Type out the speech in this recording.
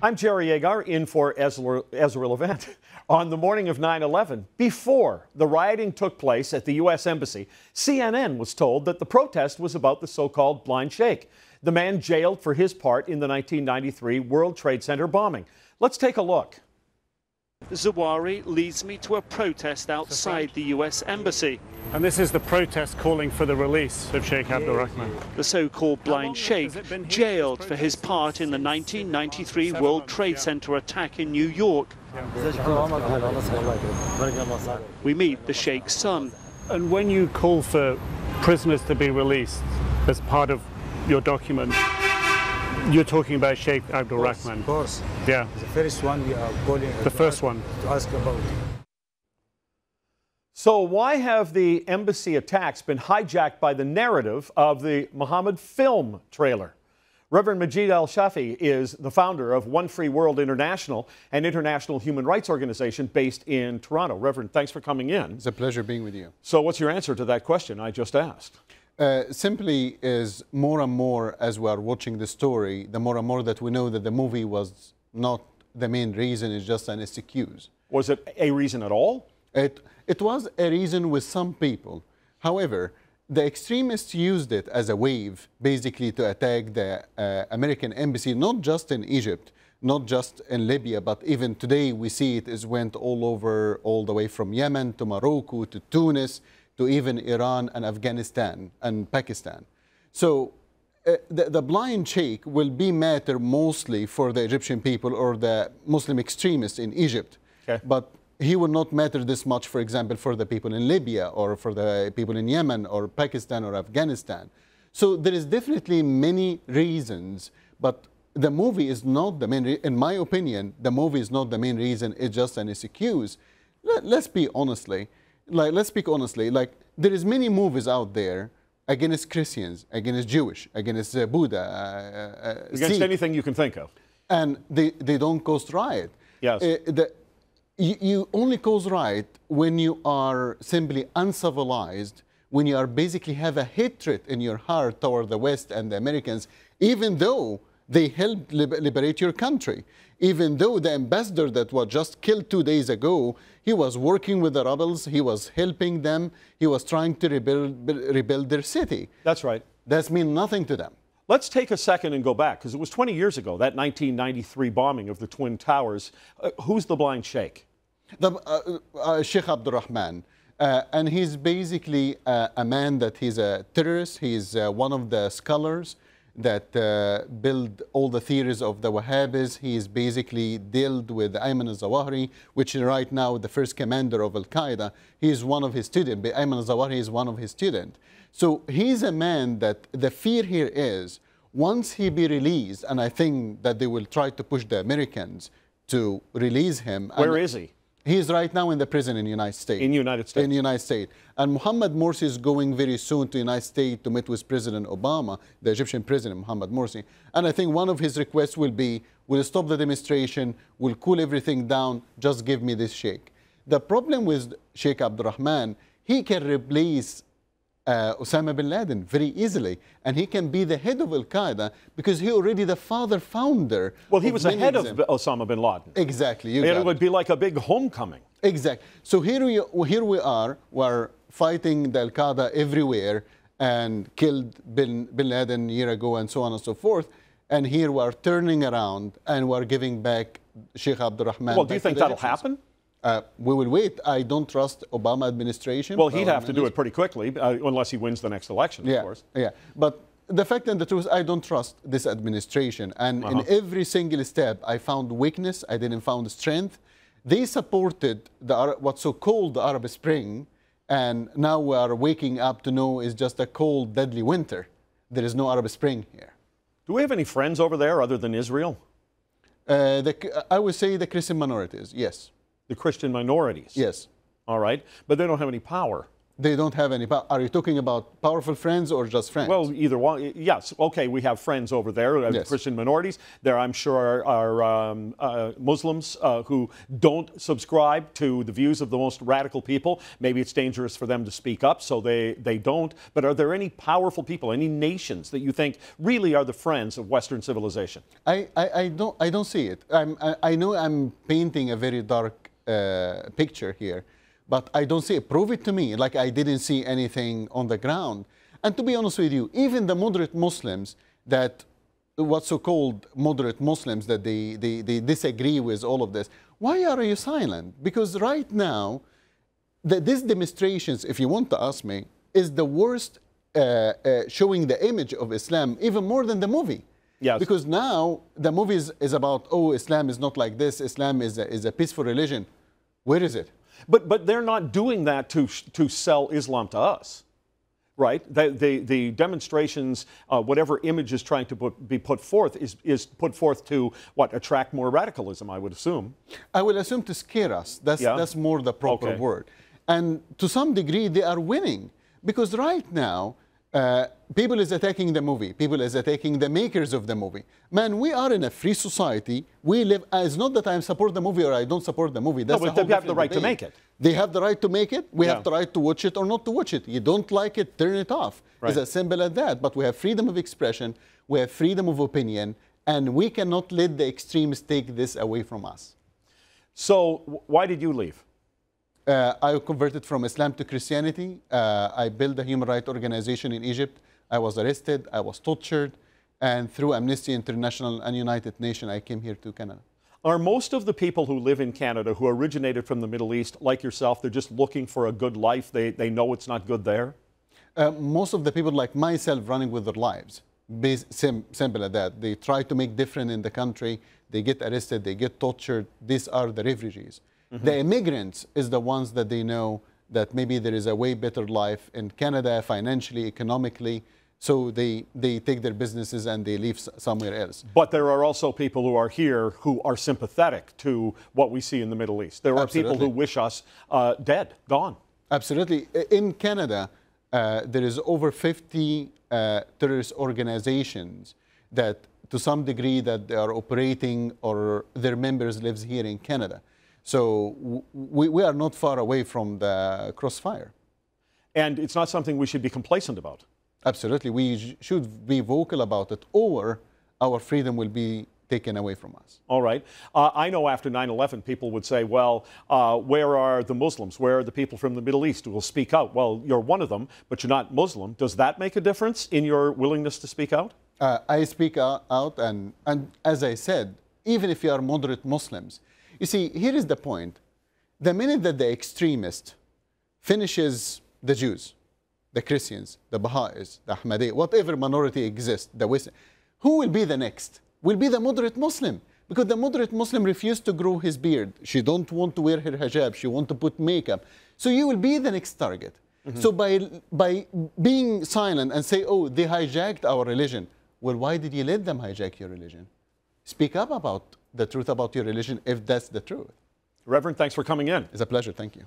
I'm Jerry Agar in for Ezra Levant. On the morning of 9/11, before the rioting took place at the U.S. Embassy, CNN was told that the protest was about the so-called blind sheikh, the man jailed for his part in the 1993 World Trade Center bombing. Let's take a look. Zawahiri leads me to a protest outside the U.S. Embassy. And this is the protest calling for the release of Sheikh Abdurrahman. The so-called blind sheikh, jailed for his part in the 1993 World Trade Center attack in New York. We meet the sheikh's son. And when you call for prisoners to be released as part of your document, you're talking about Sheikh Abdurrahman. Of course. Yeah. The first one we are calling. The first one. To ask about. So why have the embassy attacks been hijacked by the narrative of the Muhammad film trailer? Reverend Majid el Shafie is the founder of One Free World International, an international human rights organization based in Toronto. Reverend, thanks for coming in. It's a pleasure being with you. So what's your answer to that question I just asked? Simply is more and more as we are watching the story, the more and more that we know that the movie was not the main reason, it's just an excuse. Was it a reason at all? It was a reason with some people. However, the extremists used it as a wave, basically to attack the American embassy, not just in Egypt, not just in Libya, but even today we see it is went all over, all the way from Yemen to Morocco to Tunis, to even Iran and Afghanistan and Pakistan. So the blind sheikh will be matter mostly for the Egyptian people or the Muslim extremists in Egypt. Okay. But he will not matter this much, for example, for the people in Libya or for the people in Yemen or Pakistan or Afghanistan. So there is definitely many reasons, but the movie is not the main in my opinion, the movie is not the main reason, it's just an excuse. Let's speak honestly. Like there is many movies out there against Christians, against Jewish, against Buddha, against Sikh, anything you can think of. and they don't cause riot. Yes. You only cause riot when you are simply uncivilized, when you are basically have a hatred in your heart toward the West and the Americans, even though they helped liberate your country. Even though the ambassador that was just killed 2 days ago, he was working with the rebels, he was helping them, he was trying to rebuild their city. That's right. That means nothing to them. Let's take a second and go back, because it was 20 years ago, that 1993 bombing of the Twin Towers. Who's the blind sheikh? Sheikh Abdurrahman. And he's basically a man that he's a terrorist. He's one of the scholars that build all the theories of the Wahhabis. He is basically dealt with Ayman al-Zawahiri, which is right now the first commander of al-qaeda. He is one of his students. Ayman al-Zawahiri is one of his students. So he's a man that the fear here is, once he be released, and I think that they will try to push the Americans to release him. Where is he? He is right now in the prison in the United States. In the United States. In the United States. And Mohammed Morsi is going very soon to the United States to meet with President Obama, the Egyptian President Mohammed Morsi. And I think one of his requests will be, we'll stop the demonstration, we'll cool everything down, just give me this sheikh. The problem with Sheikh Abdurrahman, he can replace Osama bin Laden very easily, and he can be the head of al-Qaeda because he already the founder. Well, he was the head of Osama bin Laden. Exactly. It would be like a big homecoming. Exactly. So here we are, we're fighting the al-Qaeda everywhere and killed bin Laden a year ago and so on and so forth. And here we're turning around and we're giving back Sheikh Abdurrahman. Well, do you think that'll happen? We will wait. I don't trust Obama administration. Well, he'd have to do it pretty quickly, unless he wins the next election, of course. Yeah, but the fact and the truth, I don't trust this administration. And in every single step, I found weakness. I didn't find strength. They supported what's so-called the Arab Spring, and now we are waking up to know it's just a cold, deadly winter. There is no Arab Spring here. Do we have any friends over there other than Israel? I would say the Christian minorities, yes. The Christian minorities? Yes. All right. But they don't have any power. They don't have any power. Are you talking about powerful friends or just friends? Well, either one. Yes. Okay, we have friends over there, Yes. Christian minorities. There, I'm sure, are Muslims who don't subscribe to the views of the most radical people. Maybe it's dangerous for them to speak up, so they don't. But are there any powerful people, any nations that you think really are the friends of Western civilization? I don't see it. I know I'm painting a very dark picture here, but I don't see it. Prove it to me. Like I didn't see anything on the ground. And to be honest with you, even the moderate Muslims that, what's so-called moderate Muslims that they disagree with all of this, why are you silent? Because right now, these demonstrations, if you want to ask me, is the worst showing the image of Islam, even more than the movie. Yes. Because now the movie is about, oh, Islam is not like this, Islam is a peaceful religion. Where is it? But they're not doing that to sell Islam to us, right? The demonstrations, whatever image is trying to be put forth, is put forth to, what, attract more radicalism, I would assume. I will assume to scare us. That's more the proper word. And to some degree, they are winning. Because right now, people is attacking the movie. People is attacking the makers of the movie. Man, we are in a free society. We live. It's not that I support the movie or I don't support the movie. That's no, but they have the right to make it. They have the right to make it. We have the right to watch it or not to watch it. You don't like it, turn it off. Right. It's as simple as that. But we have freedom of expression. We have freedom of opinion. And we cannot let the extremists take this away from us. So why did you leave? I converted from Islam to Christianity. I built a human rights organization in Egypt. I was arrested. I was tortured. And through Amnesty International and United Nations, I came here to Canada. Are most of the people who live in Canada who originated from the Middle East, like yourself, they're just looking for a good life? They know it's not good there? Most of the people like myself running with their lives. Simple as that. They try to make different in the country. They get arrested. They get tortured. These are the refugees. Mm-hmm. The immigrants is the ones that they know that maybe there is a way better life in Canada, financially, economically, so they take their businesses and they leave somewhere else. But there are also people who are here who are sympathetic to what we see in the Middle East. There are people who wish us dead, gone. Absolutely. In Canada, there is over 50 terrorist organizations that to some degree that they are operating or their members lives here in Canada. So we are not far away from the crossfire. And it's not something we should be complacent about. Absolutely. We should be vocal about it, or our freedom will be taken away from us. All right. I know after 9/11, people would say, well, where are the Muslims? Where are the people from the Middle East who will speak out? Well, you're one of them, but you're not Muslim. Does that make a difference in your willingness to speak out? I speak out, and as I said, even if you are moderate Muslims, you see, here is the point. The minute that the extremist finishes the Jews, the Christians, the Baha'is, the Ahmadiyya, whatever minority exists, the Western, who will be the next? Will be the moderate Muslim. Because the moderate Muslim refused to grow his beard. She don't want to wear her hijab. She want to put makeup. So you will be the next target. Mm-hmm. So by being silent and say, oh, they hijacked our religion. Well, why did you let them hijack your religion? Speak up about the truth about your religion if that's the truth. Reverend, thanks for coming in. It's a pleasure. Thank you.